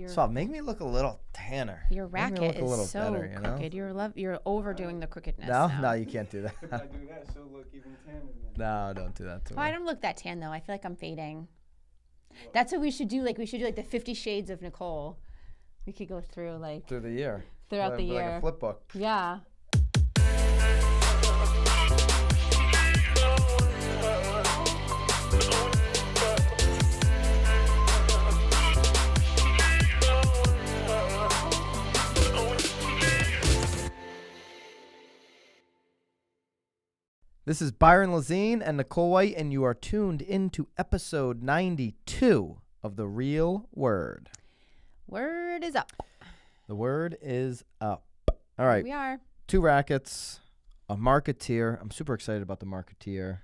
So make me look a little tanner. Your racket is so better, you know? crooked. You're overdoing the crookedness. No, you can't do that. If I do that, she'll look even tanner. No, don't do that to Oh, me. I don't look that tan though. I feel like I'm fading. That's what we should do. Like we should do like the 50 Shades of Nicole. We could go through like Through the year. throughout the year. Like a flip book. Yeah. This is Byron Lazine and Nicole White, and you are tuned into episode 92 of The Real Word. Word is up. The word is up. All right. We are. 2 rackets, a Marketeer. I'm super excited about the Marketeer.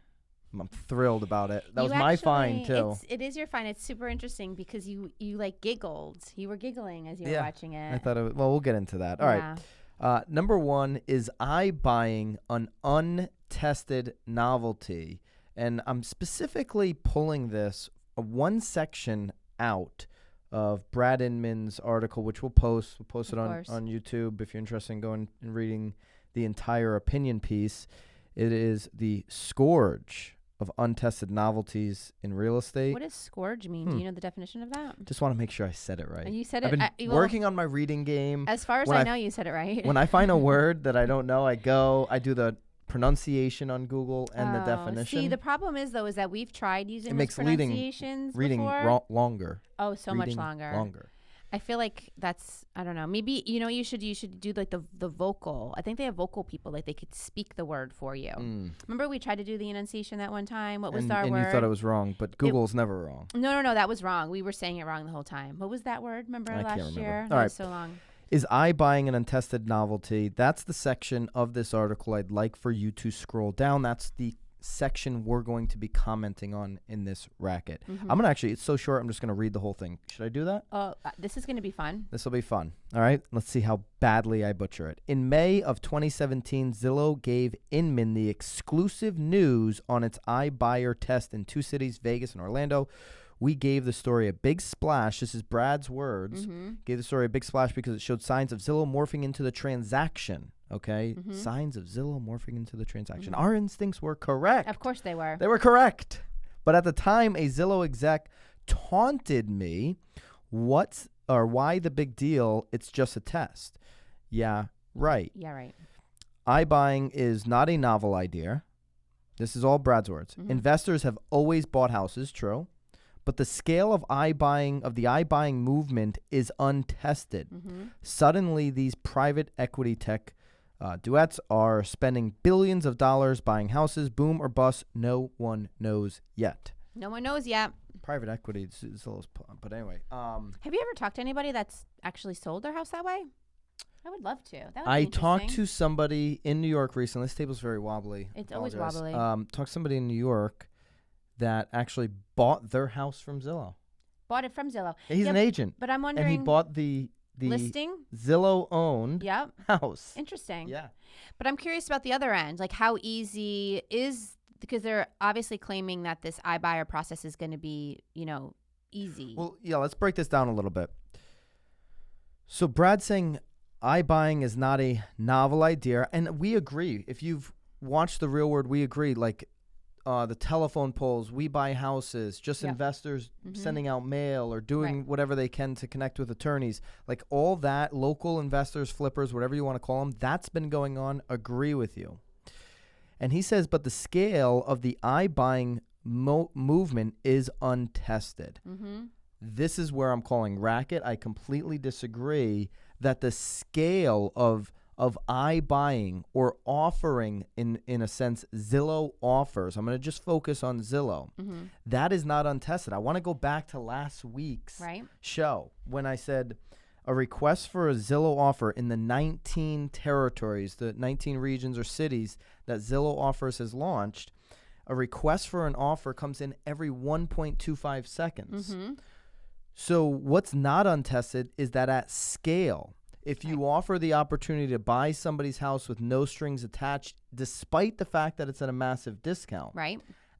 I'm thrilled about it. That was my find, too. It is your find. It's super interesting because you like giggled. You were giggling as you were watching it. I thought it was, well, we'll get into that. All right. Number 1 is iBuying an untested novelty. And I'm specifically pulling this one section out of Brad Inman's article, which we'll post. We'll post it on YouTube if you're interested in going and reading the entire opinion piece. It is the scourge of untested novelties in real estate. What does scourge mean? Do you know the definition of that? Just want to make sure I said it right. You said I've it. been working on my reading game. As far as I know, you said it right. When I find a word that I don't know, I do the pronunciation on Google and the definition. See, the problem is that we've tried using those pronunciations reading before. Longer. Oh, so much longer. I feel like that's, I don't know. Maybe, you should do like the vocal. I think they have vocal people, like they could speak the word for you. Remember we tried to do the enunciation that one time? What was our word? And you thought it was wrong, but Google's never wrong. No, that was wrong. We were saying it wrong the whole time. What was that word? Remember last year? All right. Was so long. Is iBuying an untested novelty? That's the section of this article I'd like for you to scroll down. That's the section we're going to be commenting on in this racket. I'm going to actually, it's so short, I'm just going to read the whole thing. Should I do that? This is going to be fun. This will be fun. All right, let's see how badly I butcher it. In May of 2017, Zillow gave Inman the exclusive news on its iBuyer test in 2 cities, Vegas and Orlando. We gave the story a big splash. This is Brad's words. Gave the story a big splash because it showed signs of Zillow morphing into the transaction. Okay? Signs of Zillow morphing into the transaction. Our instincts were correct. Of course they were. They were correct. But at the time, a Zillow exec taunted me. Why the big deal? It's just a test. Yeah, right. Yeah, right. iBuying is not a novel idea. This is all Brad's words. Investors have always bought houses, true. But the scale of the iBuying movement is untested. Suddenly, these private equity tech duets are spending billions of dollars buying houses. Boom or bust, no one knows yet. No one knows yet. Private equity is a little, but anyway. Have you ever talked to anybody that's actually sold their house that way? I would love to. That would I be talked to somebody in New York recently. This table's very wobbly. It's always wobbly. Talked to somebody in New York that actually bought their house from Zillow. Bought it from Zillow. He's an agent. But I'm wondering. And he bought the listing? Zillow-owned house. Interesting. Yeah. But I'm curious about the other end. Like how easy is, because they're obviously claiming that this iBuyer process is going to be, easy. Well, yeah, let's break this down a little bit. So Brad's saying iBuying is not a novel idea. And we agree. If you've watched The Real Word, we agree. Like, the telephone polls, we buy houses, just investors sending out mail or doing whatever they can to connect with attorneys. Like all that, local investors, flippers, whatever you want to call them, that's been going on. Agree with you. And he says, but the scale of the iBuying movement is untested. This is where I'm calling racket. I completely disagree that the scale of iBuying or offering, in a sense, Zillow offers. I'm going to just focus on Zillow. That is not untested. I want to go back to last week's show when I said a request for a Zillow offer in the 19 territories, the 19 regions or cities that Zillow Offers has launched. A request for an offer comes in every 1.25 seconds. So what's not untested is that at scale, if you offer the opportunity to buy somebody's house with no strings attached, despite the fact that it's at a massive discount,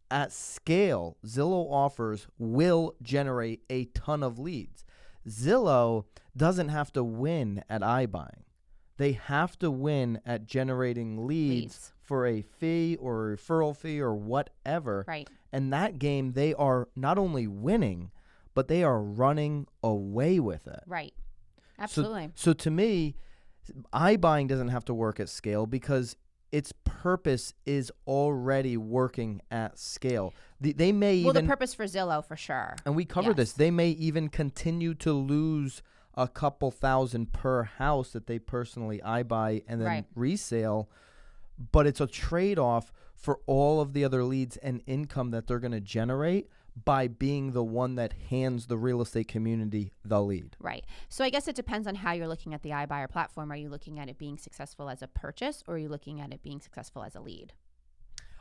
at scale, Zillow Offers will generate a ton of leads. Zillow doesn't have to win at iBuying. They have to win at generating leads for a fee or a referral fee or whatever. Right. And that game, they are not only winning, but they are running away with it. Right. Absolutely. So to me, iBuying doesn't have to work at scale because its purpose is already working at scale. They may even... Well, the purpose for Zillow, for sure. And we covered this. They may even continue to lose a couple thousand per house that they personally iBuy and then resale. But it's a trade-off for all of the other leads and income that they're going to generate by being the one that hands the real estate community the lead. Right. So I guess it depends on how you're looking at the iBuyer platform. Are you looking at it being successful as a purchase, or are you looking at it being successful as a lead?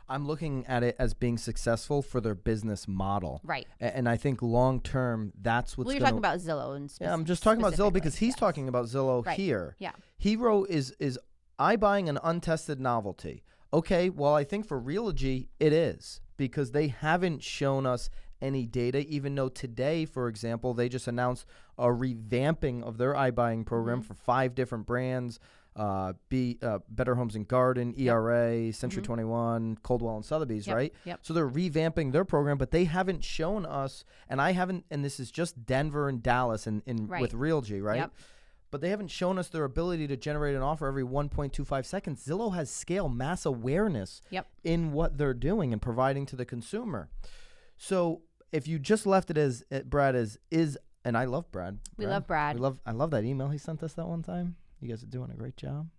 I'm looking at it as being successful for their business model. Right. And I think long term, that's what's you're talking about Zillow. Yeah, I'm just talking about Zillow because he's talking about Zillow here. Yeah. Hero is iBuying an untested novelty. Okay, well, I think for Realogy, it is because they haven't shown us any data, even though today, for example, they just announced a revamping of their iBuying program for 5 different brands, Better Homes and Garden, ERA, Century 21, Coldwell and Sotheby's, right? Yep. So they're revamping their program, but they haven't shown us, and I haven't, and this is just Denver and Dallas with Realogy, right? Yep. But they haven't shown us their ability to generate an offer every 1.25 seconds. Zillow has scale, mass awareness in what they're doing and providing to the consumer. So if you just left it as Brad is, and I love Brad. We love Brad. I love that email he sent us that one time. You guys are doing a great job.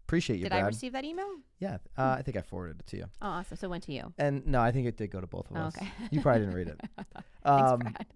Appreciate you, Brad. Did I receive that email? Yeah, I think I forwarded it to you. Oh, awesome. So it went to you. And no, I think it did go to both of us. Okay. You probably didn't read it. Thanks, Brad.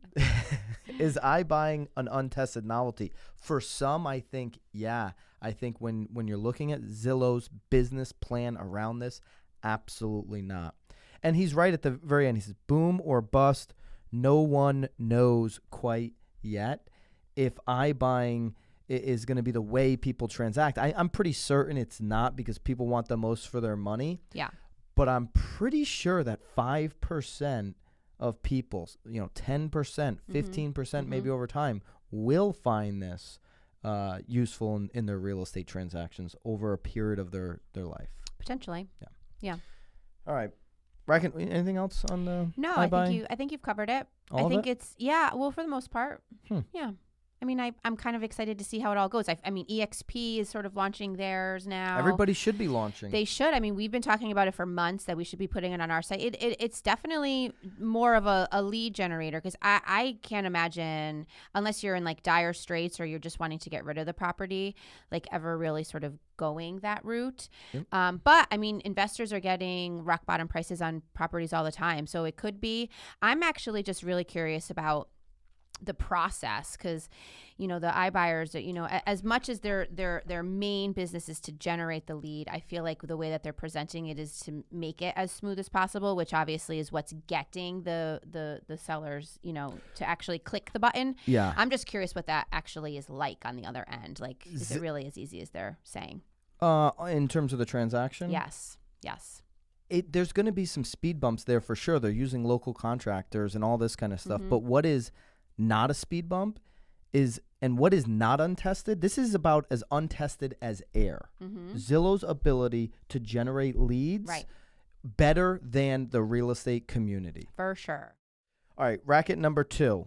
Is iBuying an untested novelty? For some, I think, yeah. I think when you're looking at Zillow's business plan around this, absolutely not. And he's right at the very end. He says, boom or bust, no one knows quite yet if iBuying is going to be the way people transact. I'm pretty certain it's not because people want the most for their money. Yeah. But I'm pretty sure that 5% of people, 10%, 15% maybe over time, will find this useful in their real estate transactions over a period of their life. Potentially. Yeah. All right. Bracken, anything else on the No, iBuying? I think you've covered it. All I think of it? it's well for the most part. Yeah. I mean, I'm kind of excited to see how it all goes. I mean, EXP is sort of launching theirs now. Everybody should be launching. They should. I mean, we've been talking about it for months that we should be putting it on our site. It's definitely more of a lead generator because I can't imagine, unless you're in like dire straits or you're just wanting to get rid of the property, like ever really sort of going that route. Yep. But I mean, investors are getting rock bottom prices on properties all the time. So it could be. I'm actually just really curious about the process because the iBuyers, as much as their main business is to generate the lead, I feel like the way that they're presenting it is to make it as smooth as possible, which obviously is what's getting the sellers to actually click the button. Yeah, I'm just curious what that actually is like on the other end. Like, is it really as easy as they're saying? In terms of the transaction? Yes. There's going to be some speed bumps there for sure. They're using local contractors and all this kind of stuff. But what is not a speed bump and what is not untested, this is about as untested as air. Zillow's ability to generate leads better than the real estate community. For sure. All right, racket number 2.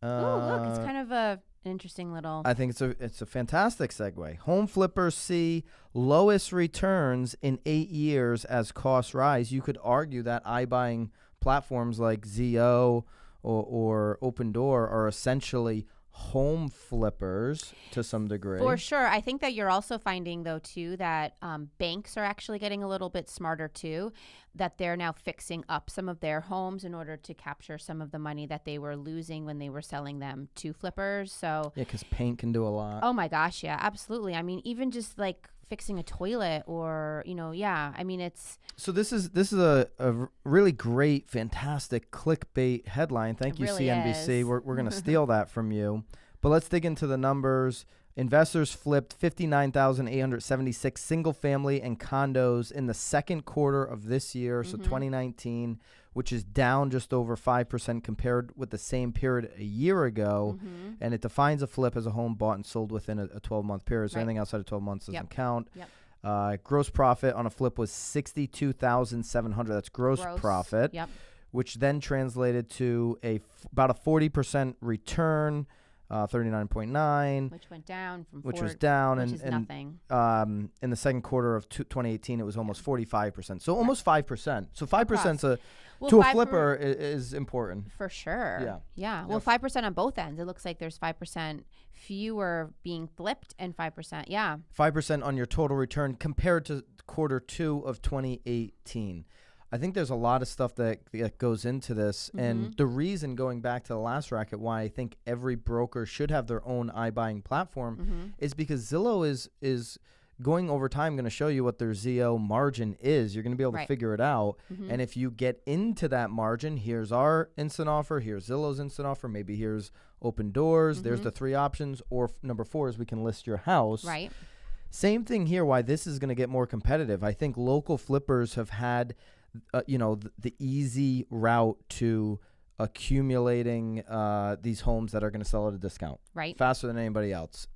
Oh, look, it's kind of an interesting little... I think it's a fantastic segue. Home flippers see lowest returns in 8 years as costs rise. You could argue that iBuying platforms like Zillow or Open Door are essentially home flippers to some degree. For sure. I think that you're also finding, though, too, that banks are actually getting a little bit smarter, too, that they're now fixing up some of their homes in order to capture some of the money that they were losing when they were selling them to flippers. So yeah, because paint can do a lot. Oh, my gosh. Yeah, absolutely. I mean, even just like fixing a toilet or, I mean, it's... So this is a really great, fantastic clickbait headline. Thank you, really CNBC. is. We're going to steal that from you. But let's dig into the numbers. Investors flipped 59,876 single family and condos in the second quarter of this year, so 2019, which is down just over 5% compared with the same period a year ago. And it defines a flip as a home bought and sold within a 12-month period. So anything outside of 12 months doesn't count. Gross profit on a flip was $62,700. That's gross profit, which then translated to about a 40% return. 39.9, which went down from which was down, which and is nothing. In the second quarter of 2018, it was almost 45%. So almost 5%. So 5% to a flipper is important for sure. Yeah. Well, 5% on both ends. It looks like there's 5% fewer being flipped and 5%. Yeah. 5% on your total return compared to quarter 2 of 2018. I think there's a lot of stuff that goes into this. And the reason, going back to the last racket, why I think every broker should have their own iBuying platform is because Zillow is going over time going to show you what their ZO margin is. You're going to be able to figure it out. And if you get into that margin, here's our instant offer, here's Zillow's instant offer, maybe here's open doors, there's the 3 options, or number 4 is we can list your house. Right. Same thing here, why this is going to get more competitive. I think local flippers have had the easy route to accumulating these homes that are going to sell at a discount faster than anybody else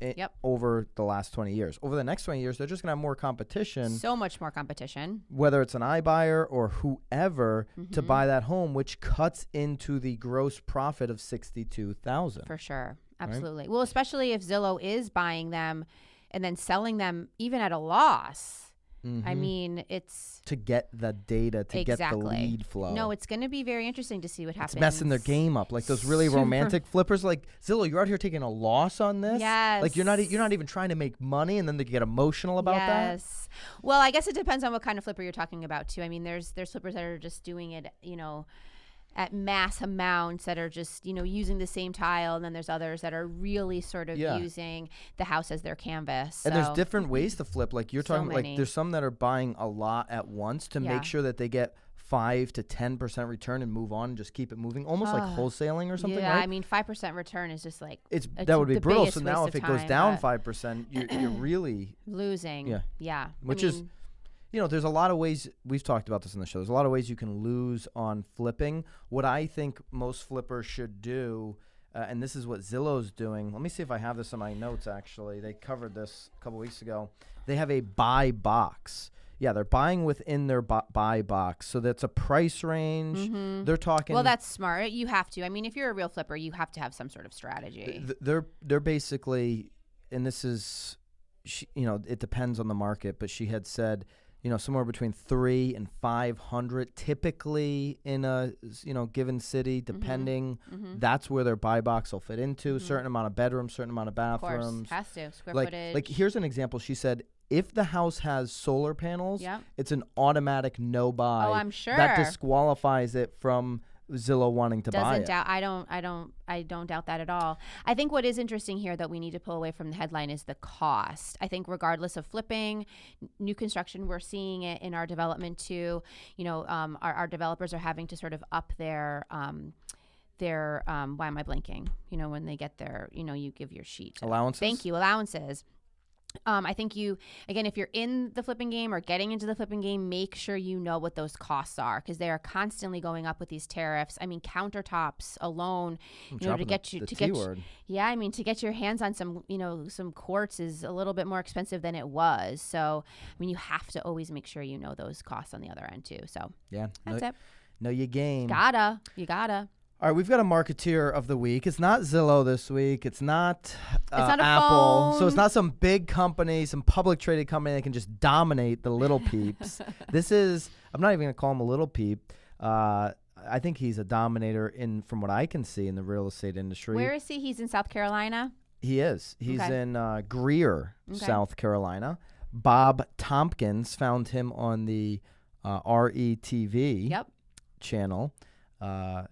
over the last 20 years. Over the next 20 years, they're just going to have more competition. So much more competition. Whether it's an iBuyer or whoever to buy that home, which cuts into the gross profit of $62,000. For sure. Absolutely. Right? Well, especially if Zillow is buying them and then selling them even at a loss. I mean, it's to get the data, to get the lead flow. No, it's going to be very interesting to see what happens. It's messing their game up, like those really romantic flippers. Like Zillow, you're out here taking a loss on this. Yes. Like you're not even trying to make money, and then they get emotional about that. Yes. Well, I guess it depends on what kind of flipper you're talking about too. I mean, there's flippers that are just doing it, at mass amounts, that are just, using the same tile. And then there's others that are really sort of using the house as their canvas. And there's different ways to flip. Like you're talking, like there's some that are buying a lot at once to make sure that they get 5 to 10% return and move on and just keep it moving, almost like wholesaling or something. Yeah, right? I mean, 5% return is just like that would be brutal. So now if it goes down 5%, you're really losing. Yeah. Which is. There's a lot of ways, we've talked about this in the show, there's a lot of ways you can lose on flipping. What I think most flippers should do, and this is what Zillow's doing. Let me see if I have this in my notes, actually. They covered this a couple weeks ago. They have a buy box. Yeah, they're buying within their buy box. So that's a price range. They're talking. Well, that's smart. You have to. I mean, if you're a real flipper, you have to have some sort of strategy. They're basically, and this is, it depends on the market, but she had said, somewhere between 300 and 500 typically in a, given city, depending. That's where their buy box will fit into. Certain amount of bedrooms, certain amount of bathrooms. Of course, has to. Square footage. Like here's an example. She said, if the house has solar panels, it's an automatic no buy. Oh, I'm sure. That disqualifies it from Zillow wanting to buy it. I don't doubt that at all. I think what is interesting here that we need to pull away from the headline is the cost. I think regardless of flipping, new construction, we're seeing it in our development too. Our developers are having to sort of up their why am I blanking? When they get their, you give your sheet. Allowances? Thank you. Allowances. I think if you're in the flipping game or getting into the flipping game, make sure you know what those costs are, because they are constantly going up with these tariffs. I mean, countertops alone, to get your hands on some quartz is a little bit more expensive than it was. So, I mean, you have to always make sure you know those costs on the other end too. So, that's it. Know your game. You gotta. All right, we've got a Marketeer of the week. It's not Zillow this week. It's not a Apple. phone. So it's not some big company, some public traded company that can just dominate the little peeps. This is, I'm not even going to call him a little peep. I think he's a dominator from what I can see in the real estate industry. Where is he? He's in South Carolina? He is. He's in Greer, South Carolina. Bob Tompkins found him on the RETV channel.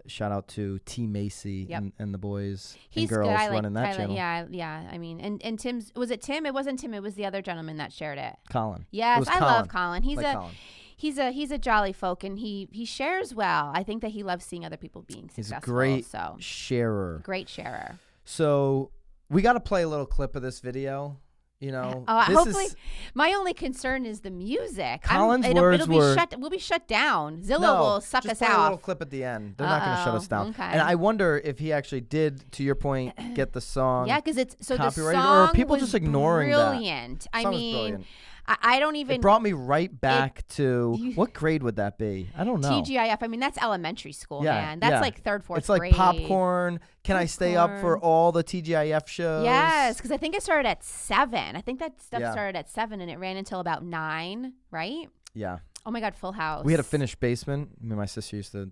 Shout out to T. Macy and the boys and girls running that channel. Yeah. I mean, and Tim's, was it Tim? It wasn't Tim. It was the other gentleman that shared it. Colin. Yes, I love Colin. Colin. He's a jolly folk, and he shares well. I think that he loves seeing other people being successful. He's a great sharer. Great sharer. So we got to play a little clip of this video. You know, hopefully, my only concern is the music. Colin's words were, we'll be shut down. Zillow will suck us play off. A little clip at the end. They're not going to shut us down. Okay. And I wonder if he actually did, to your point, get the song. Yeah, because it's so copyrighted, the song or are people was just ignoring brilliant. that? I mean, brilliant. I don't even. It brought me right back to what grade would that be? I don't know. TGIF. I mean, that's elementary school, man. That's like third, fourth grade. It's like popcorn. Can I stay up for all the TGIF shows? Yes, because I think it started at 7. I think that stuff started at 7 and it ran until about 9, right? Yeah. Oh my God, Full House. We had a finished basement. Me and my sister used to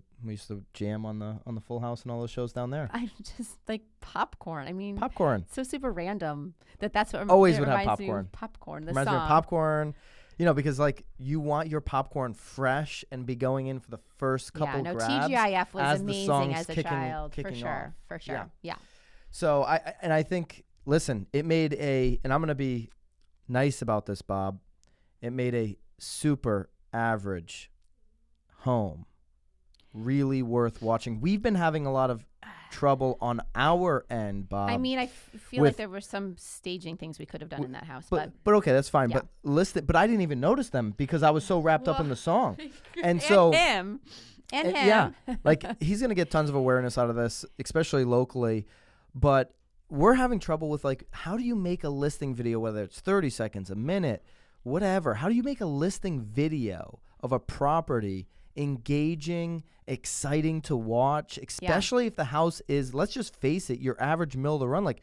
jam on the Full House and all those shows down there. I just like popcorn. I mean, popcorn. So super random that's what always would have popcorn. Popcorn. The reminds song. Me of popcorn. You know, because like you want your popcorn fresh and be going in for the first couple grabs. TGIF was as amazing as a child, for sure, off. for sure. Yeah. So I think, listen, it made and I'm gonna be nice about this, Bob. It made a super average home really worth watching. We've been having a lot of trouble on our end, Bob. I mean, I feel like there were some staging things we could have done in that house, but okay, that's fine. Yeah. But I didn't even notice them because I was so wrapped up in the song, and him. Yeah, like he's gonna get tons of awareness out of this, especially locally. But we're having trouble with like, how do you make a listing video, whether it's 30 seconds, a minute, whatever? How do you make a listing video of a property engaging, exciting to watch, especially if the house is, let's just face it, your average middle of the run? Like,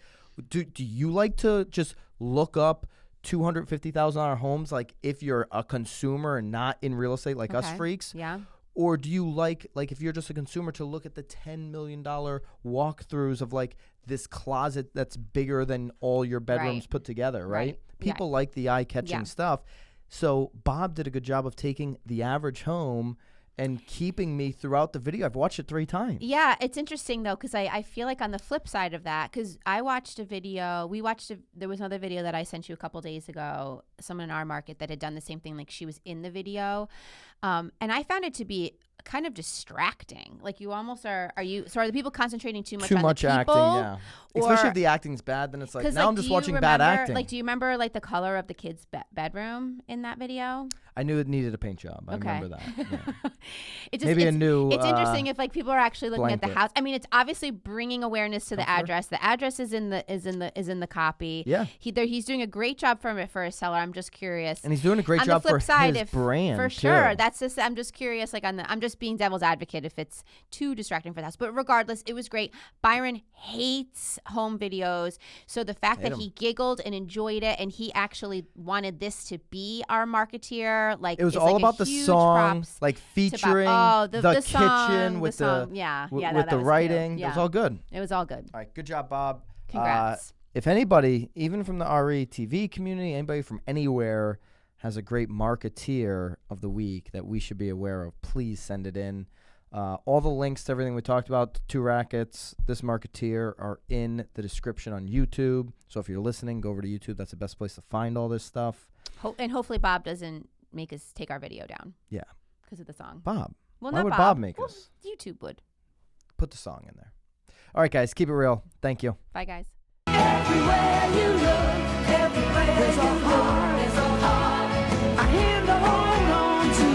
do you like to just look up $250,000 homes, like if you're a consumer and not in real estate like us freaks? Yeah. Or do you like if you're just a consumer, to look at the $10 million walkthroughs of like this closet that's bigger than all your bedrooms put together, right? People like the eye-catching stuff. So Bob did a good job of taking the average home and keeping me throughout the video. I've watched it 3 times. Yeah, it's interesting though, because I feel like on the flip side of that, because I watched a video, there was another video that I sent you a couple days ago, someone in our market that had done the same thing, like she was in the video. And I found it to be kind of distracting. Like you almost are the people concentrating too much on the people? Acting, yeah. Especially if the acting's bad, then it's like, now I'm just watching bad acting. Like, do you remember like the color of the kid's bedroom in that video? I knew it needed a paint job. I remember that. Yeah. It's interesting if like people are actually looking at the house. I mean, it's obviously bringing awareness to the address. The address is in the copy. Yeah. He's doing a great job for a seller. I'm just curious. And he's doing a great job for his brand. For sure. That's just, I'm just curious, like I'm just being devil's advocate if it's too distracting for the house. But regardless, it was great. Byron hates home videos. So the fact that he giggled and enjoyed it, and he actually wanted this to be our Marketeer, like it was all about the song, like featuring the song, kitchen with the writing. Yeah. It was all good. It was all good. All right, good job, Bob. Congrats. If anybody, even from the RE TV community, anybody from anywhere has a great Marketeer of the week that we should be aware of, please send it in. All the links to everything we talked about, the 2 rackets, this Marketeer, are in the description on YouTube. So if you're listening, go over to YouTube. That's the best place to find all this stuff. And hopefully Bob doesn't make us take our video down. Yeah. Because of the song. Bob. Well, why would Bob make us? YouTube would. Put the song in there. All right, guys. Keep it real. Thank you. Bye, guys. Everywhere you look, everywhere there's a heart, there's a heart. I hand to hold on to.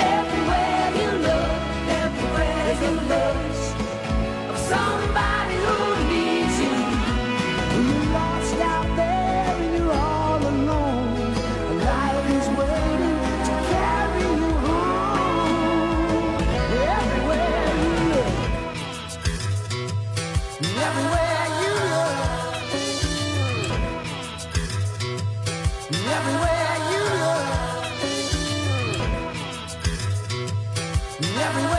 Everywhere you look, everywhere there's a love of somebody who needs you. When you're lost out there and you're all alone, life is waiting to carry you home. Everywhere you look, everywhere. Everywhere you look, everywhere.